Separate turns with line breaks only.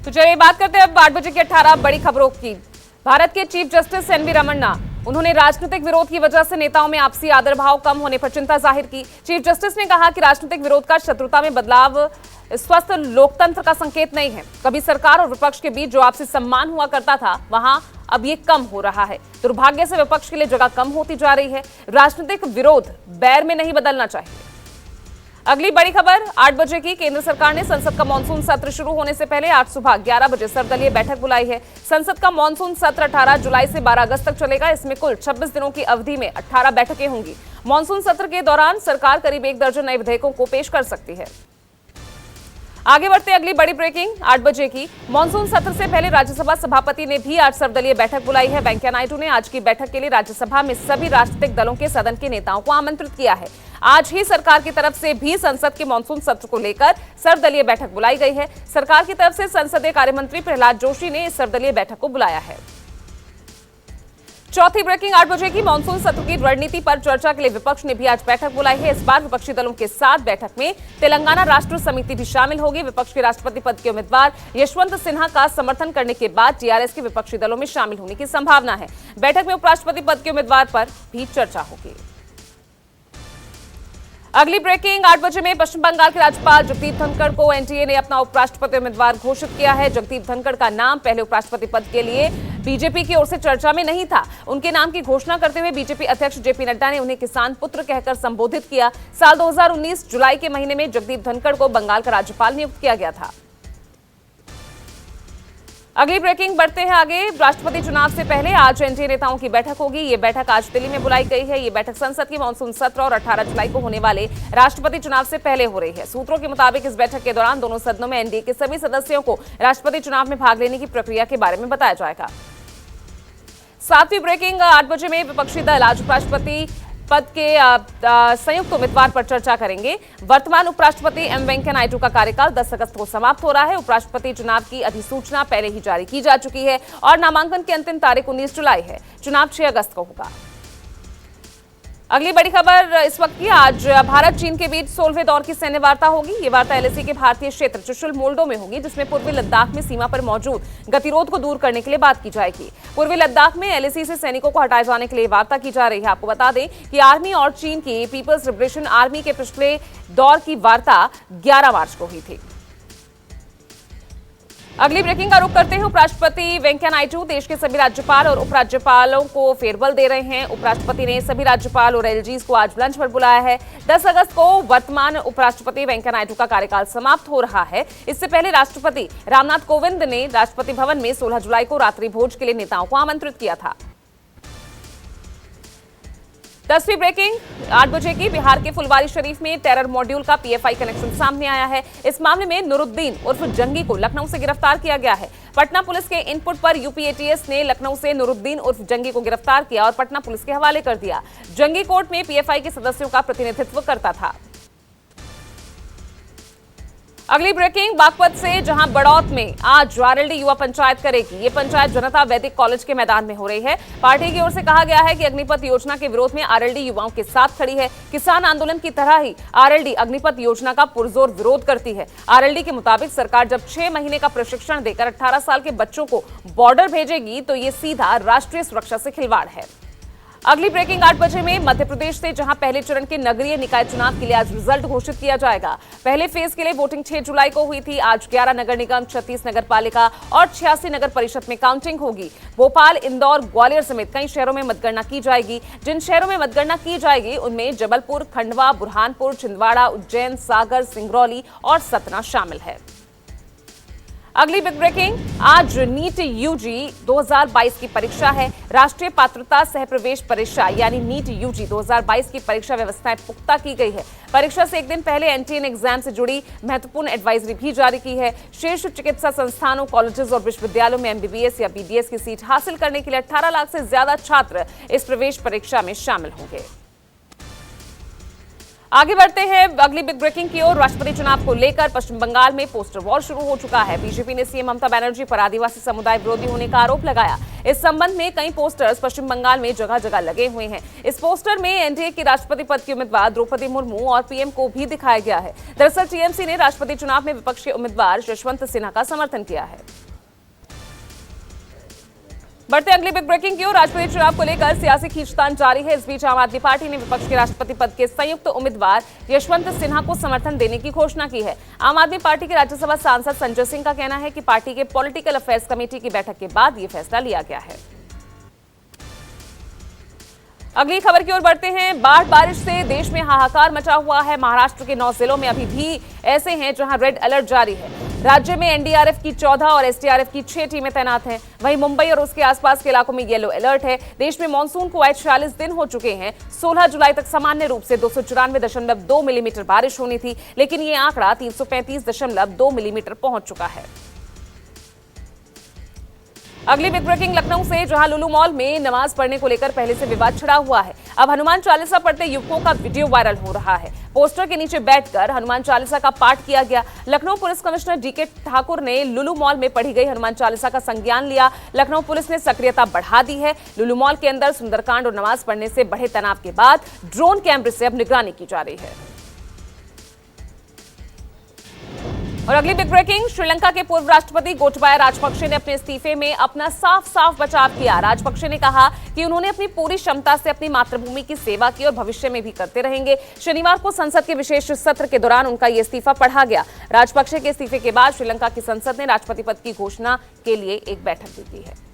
तो चलिए बात करते हैं अब 8 बजे की 18 बड़ी खबरों की। भारत के चीफ जस्टिस एनवी रमन्ना, उन्होंने राजनीतिक विरोध की वजह से नेताओं में आपसी आदर भाव कम होने पर चिंता जाहिर की। चीफ जस्टिस ने कहा कि राजनीतिक विरोध का शत्रुता में बदलाव स्वस्थ लोकतंत्र का संकेत नहीं है। कभी सरकार और विपक्ष के बीच जो आपसी सम्मान हुआ करता था, वहां अब ये कम हो रहा है। दुर्भाग्य से विपक्ष के लिए जगह कम होती जा रही है। राजनीतिक विरोध बैर में नहीं बदलना चाहिए। अगली बड़ी खबर 8 बजे की। केंद्र सरकार ने संसद का मानसून सत्र शुरू होने से पहले आज सुबह 11 बजे सर्वदलीय बैठक बुलाई है। संसद का मानसून सत्र 18 जुलाई से 12 अगस्त तक चलेगा। इसमें कुल 26 दिनों की अवधि में 18 बैठकें होंगी। मानसून सत्र के दौरान सरकार करीब 1 दर्जन नए विधेयकों को पेश कर सकती है। आगे बढ़ते अगली बड़ी ब्रेकिंग 8 बजे की। मानसून सत्र से पहले राज्यसभा सभापति ने भी आज सर्वदलीय बैठक बुलाई है। वेंकैया नायडू ने आज की बैठक के लिए राज्यसभा में सभी राजनीतिक दलों के सदन के नेताओं को आमंत्रित किया है। आज ही सरकार की तरफ से भी संसद के मानसून सत्र को लेकर सर्वदलीय बैठक बुलाई गई है। सरकार की तरफ से संसदीय कार्य मंत्री प्रहलाद जोशी ने इस सर्वदलीय बैठक को बुलाया है। चौथी ब्रेकिंग 8 बजे की। मानसून सत्र की रणनीति पर चर्चा के लिए विपक्ष ने भी आज बैठक बुलाई है। इस बार विपक्षी दलों के साथ बैठक में तेलंगाना राष्ट्र समिति भी शामिल होगी। विपक्ष के राष्ट्रपति पद के उम्मीदवार यशवंत सिन्हा का समर्थन करने के बाद टीआरएस के विपक्षी दलों में शामिल होने की संभावना है। बैठक में उपराष्ट्रपति पद के उम्मीदवार पर भी चर्चा होगी। अगली ब्रेकिंग 8 बजे में। पश्चिम बंगाल के राज्यपाल जगदीप धनखड़ को एनडीए ने अपना उपराष्ट्रपति उम्मीदवार घोषित किया है। जगदीप धनखड़ का नाम पहले उपराष्ट्रपति पद के लिए बीजेपी की ओर से चर्चा में नहीं था। उनके नाम की घोषणा करते हुए बीजेपी अध्यक्ष जेपी नड्डा ने उन्हें किसान पुत्र कहकर संबोधित किया। साल 2019 जुलाई के महीने में जगदीप धनखड़ को बंगाल का राज्यपाल नियुक्त किया गया था। अगली ब्रेकिंग बढ़ते हैं आगे। राष्ट्रपति चुनाव से पहले आज एनडीए नेताओं की बैठक होगी। ये बैठक आज दिल्ली में बुलाई गई है। ये बैठक संसद के मानसून सत्र और 18 जुलाई को होने वाले राष्ट्रपति चुनाव से पहले हो रही है। सूत्रों के मुताबिक इस बैठक के दौरान दोनों सदनों में एनडीए के सभी सदस्यों को राष्ट्रपति चुनाव में भाग लेने की प्रक्रिया के बारे में बताया जाएगा। सातवीं ब्रेकिंग 8 बजे में। विपक्षी दल आज उपराष्ट्रपति पद के संयुक्त उम्मीदवार पर चर्चा करेंगे। वर्तमान उपराष्ट्रपति एम वेंकैया नायडू का कार्यकाल 10 अगस्त को समाप्त हो रहा है। उपराष्ट्रपति चुनाव की अधिसूचना पहले ही जारी की जा चुकी है और नामांकन की अंतिम तारीख 19 जुलाई है। चुनाव 6 अगस्त को होगा। अगली बड़ी खबर इस वक्त की। आज भारत चीन के बीच 16वें दौर की सैन्य वार्ता होगी। ये वार्ता एलएसी के भारतीय क्षेत्र चुशुल मोल्डो में होगी, जिसमें पूर्वी लद्दाख में सीमा पर मौजूद गतिरोध को दूर करने के लिए बात की जाएगी। पूर्वी लद्दाख में एलएसी से सैनिकों को हटाए जाने के लिए वार्ता की जा रही है। आपको बता दें कि आर्मी और चीन की पीपल्स लिबरेशन आर्मी के पिछले दौर की वार्ता 11 मार्च को हुई थी। अगली ब्रेकिंग का रुख करते हैं। उपराष्ट्रपति वेंकैया नायडू देश के सभी राज्यपाल और उपराज्यपालों को फेयरवेल दे रहे हैं। उपराष्ट्रपति ने सभी राज्यपाल और एलजीज को आज लंच पर बुलाया है। 10 अगस्त को वर्तमान उपराष्ट्रपति वेंकैया नायडू का कार्यकाल समाप्त हो रहा है। इससे पहले राष्ट्रपति रामनाथ कोविंद ने राष्ट्रपति भवन में 16 जुलाई को रात्रि भोज के लिए नेताओं को आमंत्रित किया था। 10वीं ब्रेकिंग 8 बजे की। बिहार के फुलवारी शरीफ में टेरर मॉड्यूल का पीएफआई कनेक्शन सामने आया है। इस मामले में नूरुद्दीन उर्फ जंगी को लखनऊ से गिरफ्तार किया गया है। पटना पुलिस के इनपुट पर यूपी एटीएस ने लखनऊ से नूरुद्दीन उर्फ जंगी को गिरफ्तार किया और पटना पुलिस के हवाले कर दिया। जंगी कोर्ट में पीएफआई के सदस्यों का प्रतिनिधित्व करता था। अगली ब्रेकिंग बागपत से, जहां बड़ौत में आज आरएलडी युवा पंचायत करेगी। ये पंचायत जनता वैदिक कॉलेज के मैदान में हो रही है। पार्टी की ओर से कहा गया है कि अग्निपथ योजना के विरोध में आरएलडी युवाओं के साथ खड़ी है। किसान आंदोलन की तरह ही आरएलडी अग्निपथ योजना का पुरजोर विरोध करती है। आरएलडी के मुताबिक सरकार जब 6 महीने का प्रशिक्षण देकर 18 साल के बच्चों को बॉर्डर भेजेगी तो ये सीधा राष्ट्रीय सुरक्षा से खिलवाड़ है। अगली ब्रेकिंग 8 बजे में। मध्य प्रदेश से, जहां पहले चरण के नगरीय निकाय चुनाव के लिए आज रिजल्ट घोषित किया जाएगा। पहले फेज के लिए वोटिंग 6 जुलाई को हुई थी। आज 11 नगर निगम, 36 नगर पालिका और 86 नगर परिषद में काउंटिंग होगी। भोपाल, इंदौर, ग्वालियर समेत कई शहरों में मतगणना की जाएगी। जिन शहरों में मतगणना की जाएगी उनमें जबलपुर, खंडवा, बुरहानपुर, छिंदवाड़ा, उज्जैन, सागर, सिंगरौली और सतना शामिल है। अगली बिग ब्रेकिंग। आज नीट यूजी 2022 की परीक्षा है। राष्ट्रीय पात्रता सह प्रवेश परीक्षा यानी नीट यूजी 2022 की परीक्षा व्यवस्थाएं पुख्ता की गई है। परीक्षा से एक दिन पहले एनटीए ने एग्जाम से जुड़ी महत्वपूर्ण एडवाइजरी भी जारी की है। शीर्ष चिकित्सा संस्थानों, कॉलेजेस और विश्वविद्यालयों में एमबीबीएस या बीडीएस की सीट हासिल करने के लिए 18 लाख से ज्यादा छात्र इस प्रवेश परीक्षा में शामिल होंगे। आगे बढ़ते हैं अगली बिग ब्रेकिंग की ओर। राष्ट्रपति चुनाव को लेकर पश्चिम बंगाल में पोस्टर वॉर शुरू हो चुका है। बीजेपी ने सीएम ममता बनर्जी पर आदिवासी समुदाय विरोधी होने का आरोप लगाया। इस संबंध में कई पोस्टर्स पश्चिम बंगाल में जगह जगह लगे हुए हैं। इस पोस्टर में एनडीए की राष्ट्रपति पद की उम्मीदवार द्रौपदी मुर्मू और पीएम को भी दिखाया गया है। दरअसल टीएमसी ने राष्ट्रपति चुनाव में विपक्ष के उम्मीदवार यशवंत सिन्हा का समर्थन किया है। बढ़ते अगली बिग ब्रेकिंग की ओर। राष्ट्रपति चुनाव को लेकर सियासी खींचतान जारी है। इस बीच आम आदमी पार्टी ने विपक्ष के राष्ट्रपति पद के संयुक्त उम्मीदवार यशवंत सिन्हा को समर्थन देने की घोषणा की है। आम आदमी पार्टी के राज्यसभा सांसद संजय सिंह का कहना है कि पार्टी के पॉलिटिकल अफेयर्स कमेटी की बैठक के बाद ये फैसला लिया गया है। अगली खबर की ओर बढ़ते हैं। बाढ़ बारिश से देश में हाहाकार मचा हुआ है। महाराष्ट्र के 9 जिलों में अभी भी ऐसे हैं जहां रेड अलर्ट जारी है। राज्य में एनडीआरएफ की 14 और एसडीआरएफ की 6 टीमें तैनात हैं। वहीं मुंबई और उसके आसपास के इलाकों में येलो अलर्ट है। देश में मानसून को आए 46 दिन हो चुके हैं। 16 जुलाई तक सामान्य रूप से 294.2 मिलीमीटर बारिश होनी थी, लेकिन ये आंकड़ा 335.2 मिलीमीटर पहुंच चुका है। अगली बिग ब्रेकिंग लखनऊ से, जहां लुलु मॉल में नमाज पढ़ने को लेकर पहले से विवाद छिड़ा हुआ है। अब हनुमान चालीसा पढ़ते युवकों का वीडियो वायरल हो रहा है। पोस्टर के नीचे बैठकर हनुमान चालीसा का पाठ किया गया। Lucknow police commissioner D K Thakur ने लुलु मॉल में पढ़ी गई हनुमान चालीसा का संज्ञान लिया। लखनऊ पुलिस ने सक्रियता बढ़ा दी है। लुलु मॉल के अंदर सुंदरकांड और नमाज पढ़ने से बढ़े तनाव के बाद ड्रोन कैमरे से अब निगरानी की जा रही है। और अगली बिग ब्रेकिंग, श्रीलंका के पूर्व राष्ट्रपति गोटबाया राजपक्षे ने अपने इस्तीफे में अपना साफ बचाव किया। राजपक्षे ने कहा कि उन्होंने अपनी पूरी क्षमता से अपनी मातृभूमि की सेवा की और भविष्य में भी करते रहेंगे। शनिवार को संसद के विशेष सत्र के दौरान उनका ये इस्तीफा पढ़ा गया। राजपक्षे के इस्तीफे के बाद श्रीलंका की संसद ने राष्ट्रपति पद की घोषणा के लिए एक बैठक दी है।